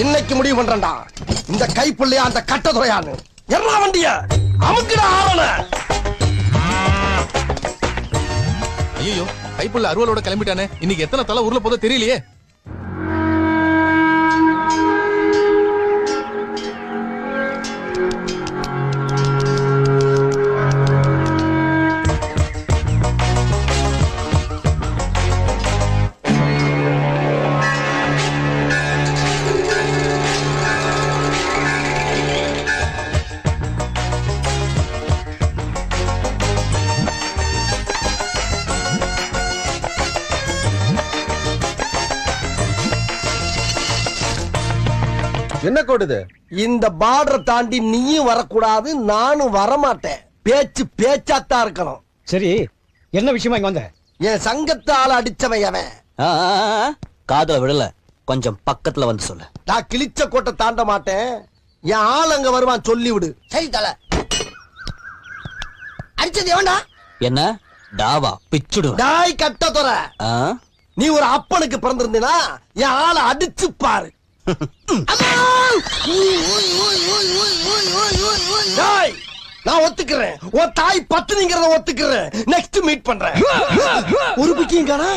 இன்னைக்கு முடிவு பண்றேன்டா, இந்த கைப்புள்ளையா அந்த கட்டதுறையான்னு. எல்லா வண்டிய அமுக்குடா ஆவன. ஐயோ, கைப்புள்ள அருவலோட கிளம்பிட்டானே. இன்னைக்கு எத்தனை தலை ஊர்ல போதோ தெரியலையே. என்ன கோடுது? இந்த பார்டர் தாண்டி நீயும் வரக்கூடாது, நானும் வரமாட்டேன். பேச்சு பேச்சாத்தான் இருக்கணும். சரி, என்ன விஷயமா இங்க வந்த? என் சங்கத்தால அடிச்சவன் அவன். காதுல விடல, கொஞ்சம் பக்கத்துல வந்து சொல்லு. நான் கிழிச்ச கோட்டை தாண்ட மாட்டேன். என் ஆள் அங்க வருவான், சொல்லி விடு. சரி தல. அடிச்சது எவன்டா? என்ன டாவா பிச்சுடு. டாய் கட்டதுறை, நீ ஒரு அப்பனுக்கு பிறந்திருந்தீனா என் ஆளை அடிச்சு பாரு. நான் ஒத்துக்கிறேன், உன் தாய் பத்துனிங்கிறத ஒத்துக்கிறேன். நெக்ஸ்ட் மீட் பண்றேன். ஒரு பிக்கியும் காணா.